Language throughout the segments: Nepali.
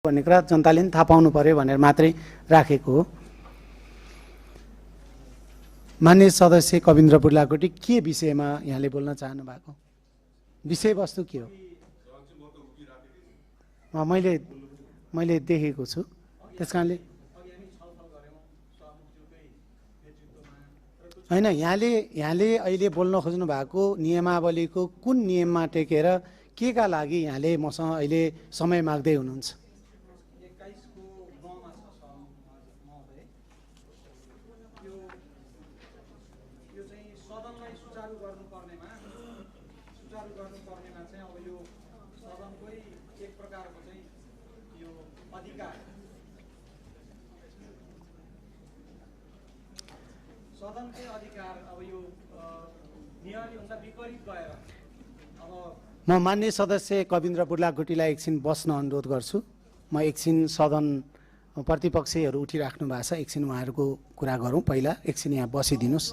भन्ने कुरा जनताले पनि थाहा पाउनु पर्यो भनेर मात्रै राखेको हो। माननीय सदस्य कविन्द्र बुर्लाकोटी के विषयमा यहाँले बोल्न चाहनु भएको? विषयवस्तु के हो? मैले देखेको छु। त्यसकारणले हैन, यहाँले अहिले बोल्न खोज्नु भएको नियमावलीको कुन नियममा टेकेर के का लागि यहाँले मसँग अहिले समय माग्दै हुनुहुन्छ? सदनकै अधिकार अब यो नियमभन्दा विपरीत गएर अब म माननीय सदस्य कविन्द्र बुर्लाकोटीलाई एकछिन बस्न अनुरोध गर्छु। म एकछिन सदन प्रतिपक्षीहरू उठिराख्नु भएको छ, एकछिन उहाँहरूको कुरा गरौँ। पहिला एकछिन यहाँ बसिदिनुहोस्,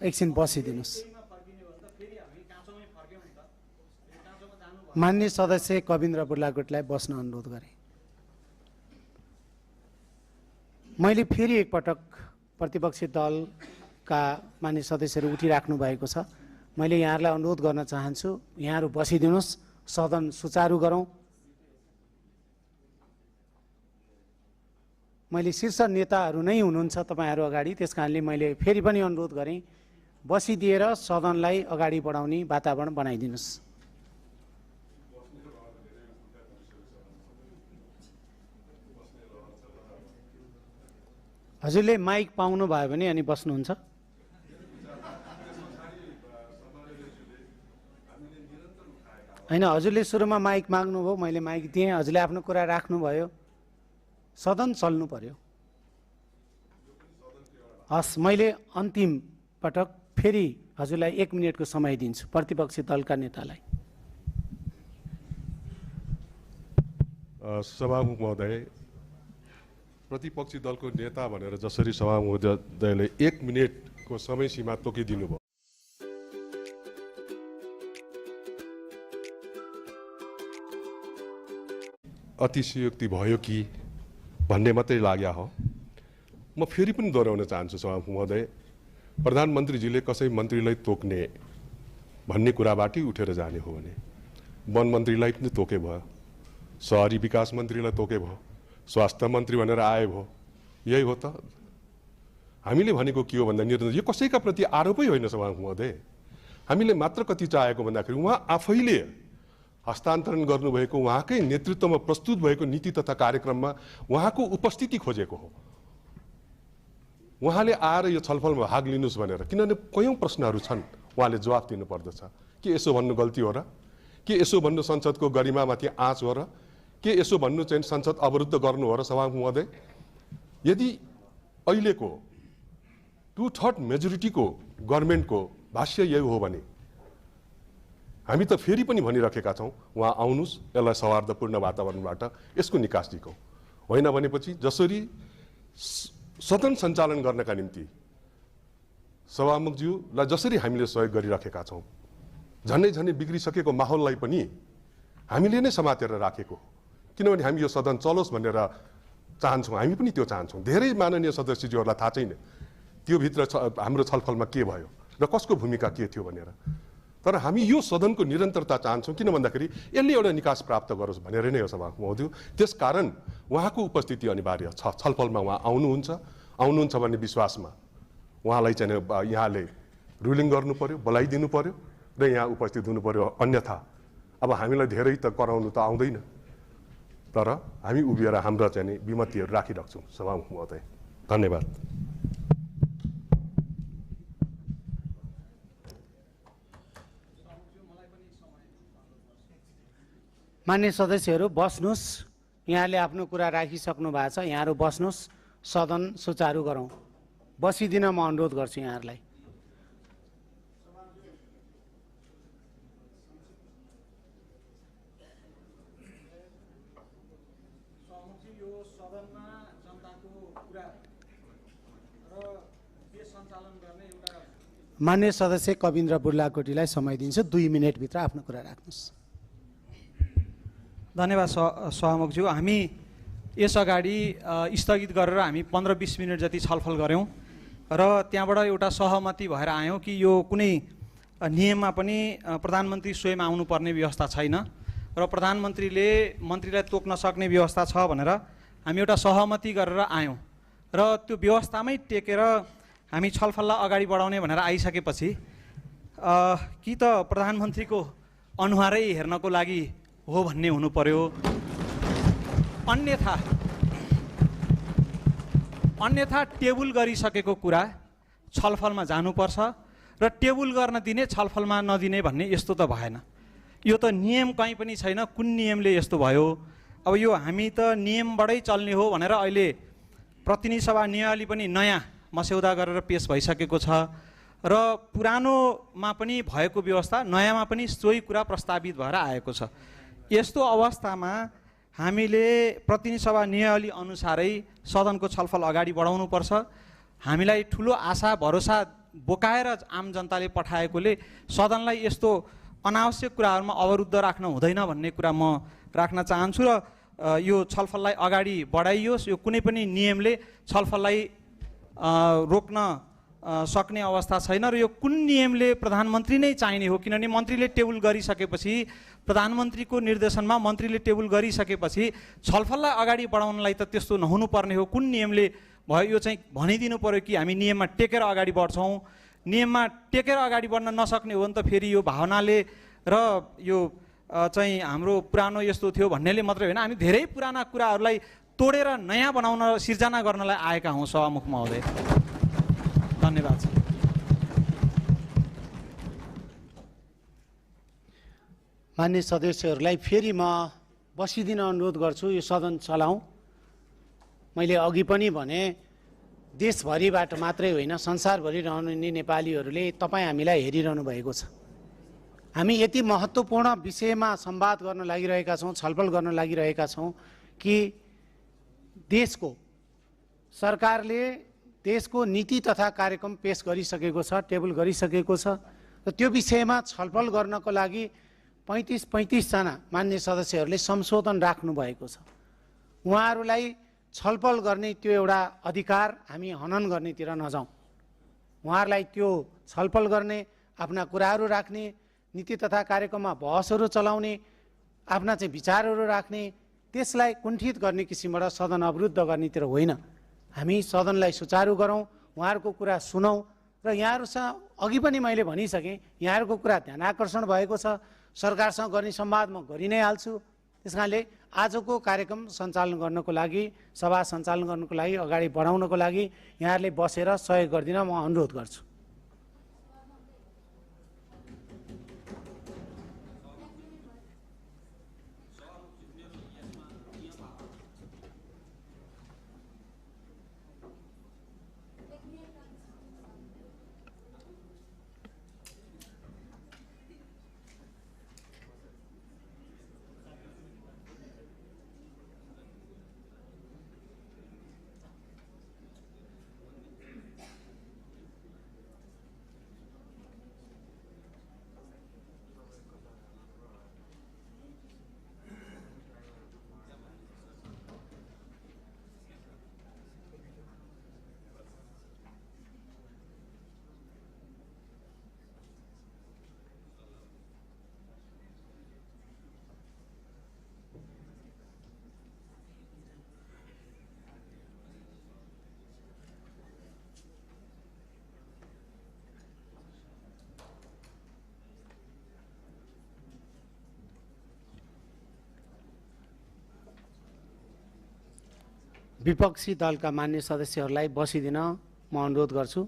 एकछिन बसिदिनुहोस्। माननीय सदस्य कविन्द्र बुर्लाकोटीलाई बस्न अनुरोध गरेँ। मैले फेरि एकपटक प्रतिपक्षी दलका मान्य सदस्यहरू उठिराख्नु भएको छ। मैले यहाँहरूलाई अनुरोध गर्न चाहन्छु, यहाँहरू बसिदिनुहोस्, सदन सुचारू गरौँ। मैले शीर्ष नेताहरू नै हुनुहुन्छ तपाईँहरू अगाडि, त्यस कारणले मैले फेरि पनि अनुरोध गरेँ, बसिदिएर सदनलाई अगाडि बढाउने वातावरण बनाइदिनुहोस्। हजुरले माइक पाउनु भयो भने अनि बस्नुहुन्छ। होइन, हजुरले सुरुमा माइक माग्नुभयो, मैले माइक दिएँ, हजुरले आफ्नो कुरा राख्नुभयो। सदन चल्नु पर्यो। हस्, मैले अन्तिम पटक फेरि हजुरलाई 1 मिनटको समय दिन्छु, प्रतिपक्षी दलका नेतालाई। सभामुख महोदय, प्रतिपक्षी दलको नेता भनेर जसरी सभामुख महोदयले 1 मिनटको समय सीमा तोकिदिनु भयो, अतिशयोक्ति भयो कि भन्ने मात्रै लाग्या हो। म फेरि पनि दोहोऱ्याउन चाहन्छु सभामुख महोदय, प्रधानमन्त्रीजीले कसै मन्त्रीलाई तोक्ने भन्ने कुराबाटै उठेर जाने हो भने वन मन्त्रीलाई पनि तोके भयो, शहरी विकास मन्त्रीलाई तोके भयो, स्वास्थ्य मन्त्री भनेर आए भयो। यही हो त हामीले भनेको के हो भन्दा निर्णय यो कसैका प्रति आरोपै होइन सभामुख महोदय। हामीले मात्र कति चाहेको भन्दाखेरि उहाँ आफैले हस्तान्तरण गर्नुभएको उहाँकै नेतृत्वमा प्रस्तुत भएको नीति तथा कार्यक्रममा उहाँको उपस्थिति खोजेको हो। उहाँले आएर यो छलफलमा भाग लिनुहोस् भनेर, किनभने कयौँ प्रश्नहरू छन्, उहाँले जवाफ दिनुपर्दछ। के यसो भन्नु गल्ती हो र? के यसो भन्नु संसदको गरिमामाथि आँच हो र? के यसो भन्नु चाहिँ संसद अवरुद्ध गर्नु हो र सभामुख महोदय? यदि अहिलेको 2/3 मेजोरिटीको गभर्मेन्टको भाष्य यही हो भने हामी त फेरि पनि भनिराखेका छौँ, उहाँ आउनुहोस्, यसलाई सौहार्दपूर्ण वातावरणबाट यसको निकास दिगौँ। होइन भनेपछि जसरी सदन सञ्चालन गर्नका निम्ति सभामुखज्यूलाई जसरी हामीले सहयोग गरिराखेका छौँ, झन्डै बिग्रिसकेको माहौललाई पनि हामीले नै समातेर राखेको हो। किनभने हामी यो सदन चलोस् भनेर चाहन्छौँ, हामी पनि त्यो चाहन्छौँ। धेरै माननीय सदस्यज्यूहरूलाई थाहा छैन त्यो भित्र हाम्रो छलफलमा के भयो र कसको भूमिका के थियो भनेर। तर हामी यो सदनको निरन्तरता चाहन्छौँ, किन भन्दाखेरि यसले एउटा निकास प्राप्त गरोस् भनेर नै हो सभामुख महोदय। त्यसकारण उहाँको उपस्थिति अनिवार्य छ। छलफलमा उहाँ आउनुहुन्छ भन्ने विश्वासमा उहाँलाई चाहिँ यहाँले रुलिङ गर्नु पर्यो, बोलाइदिनु पर्यो र यहाँ उपस्थित हुनु पर्यो। अन्यथा अब हामीलाई धेरै त कराउनु त आउँदैन, तर हामी उभिएर हाम्रा चाहिँ विमतिहरू राखिराख्छौँ सभामुख महोदय। धन्यवाद। मान्य सदस्यहरू बस्नुहोस्, यहाँले आफ्नो कुरा राखिसक्नु भएको छ, यहाँहरू बस्नुहोस्, सदन सुचारू गरौँ। बसिदिन म अनुरोध गर्छु यहाँहरूलाई। मान्य सदस्य कविन्द्र बुर्लाकोटीलाई समय दिन्छु, 2 मिनटभित्र आफ्नो कुरा राख्नुहोस्। धन्यवाद सहमुखज्यू। हामी यसअगाडि स्थगित गरेर हामी 15-20 मिनट जति छलफल गऱ्यौँ र त्यहाँबाट एउटा सहमति भएर आयौँ कि यो कुनै नियममा पनि प्रधानमन्त्री स्वयं आउनुपर्ने व्यवस्था छैन र प्रधानमन्त्रीले मन्त्रीलाई तोक्न सक्ने व्यवस्था छ भनेर हामी एउटा सहमति गरेर आयौँ र त्यो व्यवस्थामै टेकेर हामी छलफललाई अगाडि बढाउने भनेर आइसकेपछि कि त प्रधानमन्त्रीको अनुहारै हेर्नको लागि हो भन्ने हुनु पर्यो, अन्यथा टेबुल गरिसकेको कुरा छलफलमा जानुपर्छ र टेबुल गर्न दिने छलफलमा नदिने भन्ने यस्तो त भएन। यो त नियम कहीँ पनि छैन कुन नियमले यस्तो भयो। अब यो हामी त नियमबाटै चल्ने हो भनेर अहिले प्रतिनिधि सभा नियमावली पनि नयाँ मस्यौदा गरेर पेश भइसकेको छ र पुरानोमा पनि भएको व्यवस्था नयाँमा पनि सोही कुरा प्रस्तावित भएर आएको छ। यस्तो अवस्थामा हामीले प्रतिनिधि सभा नियमावली अनुसारै सदनको छलफल अगाडि बढाउनुपर्छ। हामीलाई ठुलो आशा भरोसा बोकाएर आम जनताले पठाएकोले सदनलाई यस्तो अनावश्यक कुराहरूमा अवरुद्ध राख्न हुँदैन भन्ने कुरा म राख्न चाहन्छु र यो छलफललाई अगाडि बढाइयोस्। यो कुनै पनि नियमले छलफललाई रोक्न सक्ने अवस्था छैन र यो कुन नियमले प्रधानमन्त्री नै चाहिने हो, किनभने मन्त्रीले टेबल गरिसकेपछि प्रधानमन्त्रीको निर्देशनमा मन्त्रीले टेबल गरिसकेपछि छलफललाई अगाडि बढाउनलाई त त्यस्तो नहुनुपर्ने हो। कुन नियमले भयो यो चाहिँ भनिदिनु पर्यो कि हामी नियममा टेकेर अगाडि बढ्छौँ। नियममा टेकेर अगाडि बढ्न नसक्ने हो भने त फेरि यो भावनाले र यो चाहिँ हाम्रो पुरानो यस्तो थियो भन्नेले मात्रै होइन, हामी धेरै पुराना कुराहरूलाई तोडेर नयाँ बनाउन सिर्जना गर्नलाई आएका हौँ सभामुख महोदय। धन्यवाद। मान्य सदस्यहरूलाई फेरि म बसिदिन अनुरोध गर्छु। यो सदन चलाउँ। मैले अघि पनि भने देशभरिबाट मात्रै होइन संसारभरि रहनुहुने नेपालीहरूले तपाईँ हामीलाई हेरिरहनु भएको छ। हामी यति महत्त्वपूर्ण विषयमा संवाद गर्न लागिरहेका छौँ, छलफल गर्न लागिरहेका छौँ कि देशको सरकारले देशको नीति तथा कार्यक्रम पेश गरिसकेको छ, टेबल गरिसकेको छ र त्यो विषयमा छलफल गर्नको लागि 35 जना मान्य सदस्यहरूले संशोधन राख्नु भएको छ। उहाँहरूलाई छलफल गर्ने त्यो एउटा अधिकार हामी हनन गर्नेतिर नजाउँ। उहाँहरूलाई त्यो छलफल गर्ने, आफ्ना कुराहरू राख्ने, नीति तथा कार्यक्रममा बहसहरू चलाउने, आफ्ना चाहिँ विचारहरू राख्ने, त्यसलाई कुण्ठित गर्ने किसिमबाट सदन अवरुद्ध गर्नेतिर होइन। हामी सदनलाई सुचारू गरौँ, उहाँहरूको कुरा सुनौँ र यहाँहरूसँग अघि पनि मैले भनिसकेँ यहाँहरूको कुरा ध्यान आकर्षण भएको छ। सरकारसँग गर्ने संवाद म गरि नै हाल्छु। त्यस कारणले आजको कार्यक्रम सञ्चालन गर्नको लागि, सभा सञ्चालन गर्नको लागि, अगाडि बढाउनको लागि यहाँहरूले बसेर सहयोग गरिदिन म अनुरोध गर्छु। विपक्षी दलका मान्य सदस्यहरूलाई बसिदिन म अनुरोध गर्छु।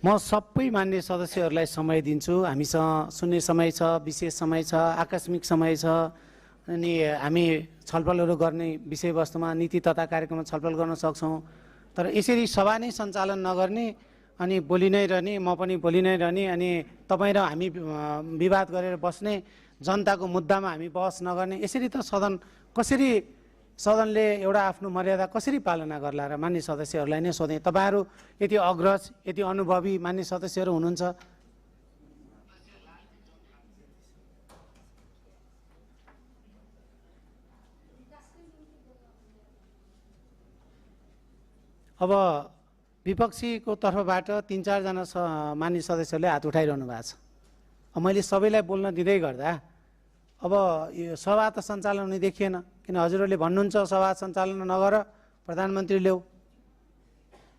म सबै मान्य सदस्यहरूलाई समय दिन्छु। हामीसँग शून्य समय छ, विशेष समय छ, आकस्मिक समय छ अनि हामी छलफलहरू गर्ने विषयवस्तुमा नीति तथा कार्यक्रममा छलफल गर्न सक्छौँ। तर यसरी सभा नै सञ्चालन नगर्ने अनि बोली नै रहने, म पनि बोली नै रहने अनि तपाईँ र हामी विवाद गरेर बस्ने, जनताको मुद्दामा हामी बहस नगर्ने, यसरी त सदन कसरी सदनले एउटा आफ्नो मर्यादा कसरी पालना गर्ला र मान्य सदस्यहरूलाई नै सोधेँ। तपाईँहरू यति अग्रज यति अनुभवी मान्य सदस्यहरू हुनुहुन्छ, अब विपक्षीको तर्फबाट 3-4 जना मान्य सदस्यहरूले हात उठाइरहनु भएको छ। अब मैले सबैलाई बोल्न दिँदै गर्दा अब यो सभा त सञ्चालन हुने देखिएन, किन हजुरहरूले भन्नुहुन्छ सभा सञ्चालन नगर प्रधानमन्त्री ल्याऊ,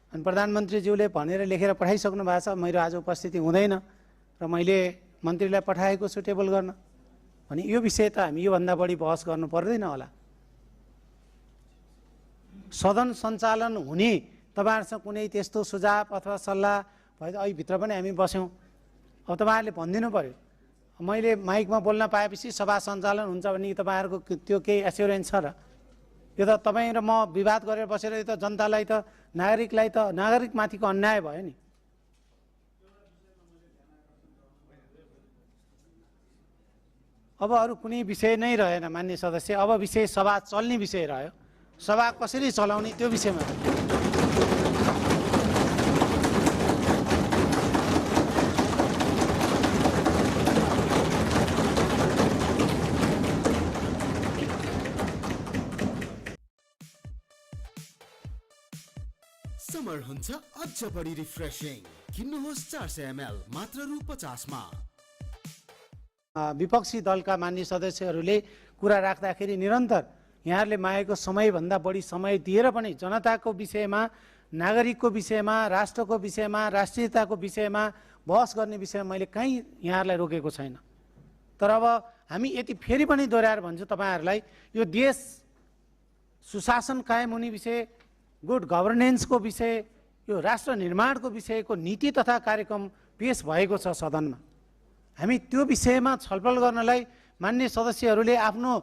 अनि प्रधानमन्त्रीज्यूले भनेर लेखेर पठाइसक्नु भएको छ मेरो आज उपस्थिति हुँदैन र मैले मन्त्रीलाई पठाएको छु टेबल गर्न। भने यो विषय त हामी योभन्दा बढी बहस गर्नु पर्दैन होला। सदन सञ्चालन हुने तपाईँहरूसँग कुनै त्यस्तो सुझाव अथवा सल्लाह भयो अहिभित्र पनि हामी बस्यौँ। अब तपाईँहरूले भनिदिनु पऱ्यो, मैले माइकमा बोल्न पाएपछि सभा सञ्चालन हुन्छ भने तपाईँहरूको त्यो केही एस्योरेन्स छ र? यो त तपाईँ र म विवाद गरेर बसेर यो त जनतालाई त नागरिकमाथिको अन्याय भयो नि। अब अरू कुनै विषय नै रहेन मान्य सदस्य, अब विषय सभा चल्ने विषय रह्यो। सभा कसरी चलाउने त्यो विषयमा समर हुन्छ अझ बढी रिफ्रेशिङ। किन्नुहोस् 400 ml मात्र रु 50 मा। विपक्षी दलका मान्य सदस्यहरूले कुरा राख्दाखेरि निरन्तर यहाँहरूले मागेको समयभन्दा बढी समय दिएर पनि जनताको विषयमा, नागरिकको विषयमा, राष्ट्रको विषयमा, राष्ट्रियताको विषयमा बहस गर्ने विषयमा मैले कहीँ यहाँहरूलाई रोकेको छैन। तर अब हामी यति फेरि पनि दोहोऱ्याएर भन्छु तपाईँहरूलाई, यो देश सुशासन कायम हुने विषय, गुड गभर्नेन्सको विषय, यो राष्ट्र निर्माणको विषयको नीति तथा कार्यक्रम पेश भएको छ सदनमा। हामी त्यो विषयमा छलफल गर्नलाई मान्य सदस्यहरूले आफ्नो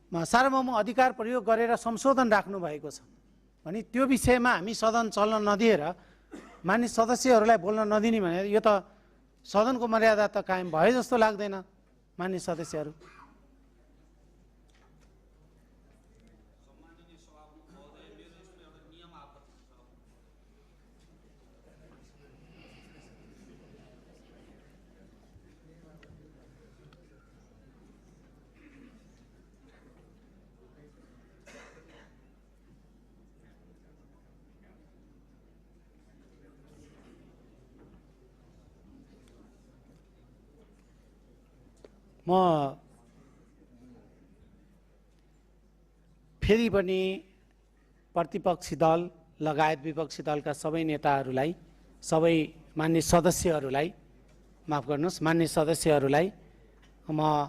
सार्वभौम अधिकार प्रयोग गरेर संशोधन राख्नु भएको छ भने त्यो विषयमा हामी सदन चल्न नदिएर मान्य सदस्यहरूलाई बोल्न नदिने भने यो त सदनको मर्यादा त कायम भयो जस्तो लाग्दैन मान्य सदस्यहरू। म फेरि पनि प्रतिपक्षी दल लगायत विपक्षी दलका सबै नेताहरूलाई, सबै मान्य सदस्यहरूलाई, माफ गर्नुहोस् मान्य सदस्यहरूलाई म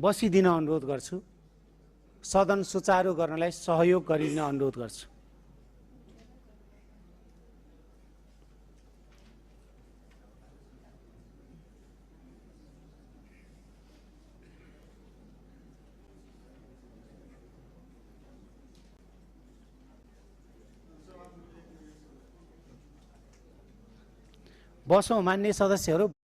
बसिदिन अनुरोध गर्छु, सदन सुचारू गर्नलाई सहयोग गरिदिन अनुरोध गर्छु। बसौँ मान्य सदस्यहरू।